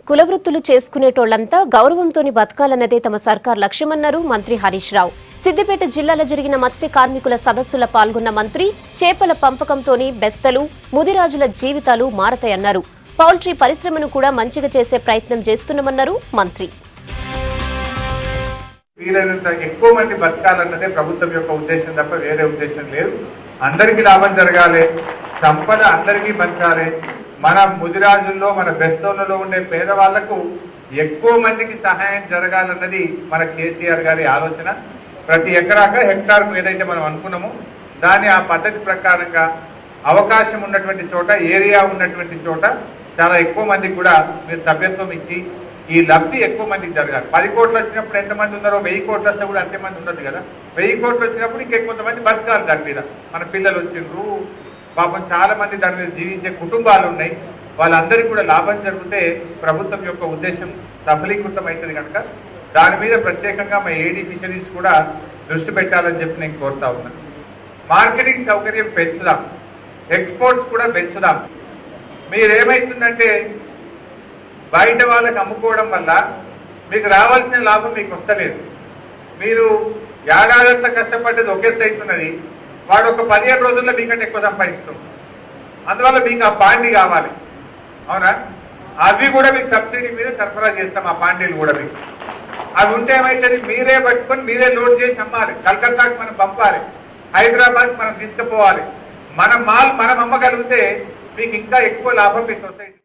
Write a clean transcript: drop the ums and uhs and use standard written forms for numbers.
కులవృత్తులు చేసుకునేటోళ్లంతా గౌరవంతోని బతకాలన్నదే తమ సర్కార్ లక్ష్యమన్నారు మంత్రి హరీష్ రావు. సిద్దిపేట జిల్లాలో జరిగిన మత్స్య కార్మికుల సదస్సులో పాల్గొన్న మంత్రి చేపల పంపకంతోని బెస్తలు, ముదిరాజుల జీవితాలు మారతాయన్నారు. పౌల్ట్రీ పరిశ్రమను కూడా మంచిగా చేసే ప్రయత్నం చేస్తున్నామన్నారు మంత్రి. వీలైనంత ఎక్కువ మంది బతకాలన్నదే ప్రభుత్వం యొక్క ఉద్దేశం తప్ప వేరే ఉద్దేశం లేదు. అందరికీ లాభం జరగాలి, సంపద అందరికీ పంచాలి. మన ముదిరాజుల్లో మన బెస్తోన్లలో ఉండే పేదవాళ్లకు ఎక్కువ మందికి సహాయం జరగాలన్నది మన కేసీఆర్ గారి ఆలోచన. ప్రతి హెక్టార్కు ఏదైతే మనం అనుకున్నామో దాన్ని ఆ పద్ధతి ప్రకారంగా అవకాశం ఉన్నటువంటి చోట, ఏరియా ఉన్నటువంటి చోట చాలా ఎక్కువ మందికి కూడా మీరు సభ్యత్వం ఇచ్చి ఈ లబ్ధి ఎక్కువ మందికి జరగాలి. 10 కోట్లు వచ్చినప్పుడు ఎంతమంది ఉన్నారో 1000 కోట్లు వస్తే కూడా అంతమంది ఉండదు కదా. 1000 కోట్లు వచ్చినప్పుడు ఇంకెంతమంది బతకాలి దాని మీద. మన పిల్లలు వచ్చిండ్రు, పాపం చాలా మంది దాని మీద జీవించే కుటుంబాలు ఉన్నాయి. వాళ్ళందరికీ కూడా లాభం జరిగితే ప్రభుత్వం యొక్క ఉద్దేశం సఫలీకృతం అవుతుంది కనుక దాని మీద ప్రత్యేకంగా మా ఏడీ ఫిషరీస్ కూడా దృష్టి పెట్టాలని చెప్పి నేను కోరుతా ఉన్నాను. మార్కెటింగ్ సౌకర్యం పెంచుదాం, ఎక్స్పోర్ట్స్ కూడా పెంచుదాం. మీరేమైతుందంటే బయట వాళ్ళకి అమ్ముకోవడం వల్ల మీకు రావాల్సిన లాభం మీకు వస్తలేదు. మీరు ఏడాదంతా కష్టపడ్డది ఒక ఎత్తు అవుతున్నది, వాడు ఒక 15 రోజుల్లో మీకంటే ఎక్కువ సంపాదిస్తాం. అందువల్ల మీకు ఆ పాండి కావాలి, అవునా? అవి కూడా మీకు సబ్సిడీ మీద సరఫరా చేస్తాం. ఆ పాండీలు కూడా మీకు అవి ఉంటే ఏమైతుంది, మీరే పట్టుకొని మీరే లోడ్ చేసి అమ్మాలి. కలకత్తాకి మనం పంపాలి, హైదరాబాద్కి మనం తీసుకుపోవాలి. మన మాల్ మనం అమ్మగలిగితే మీకు ఇంకా ఎక్కువ లాభం మీ సొసైటీ.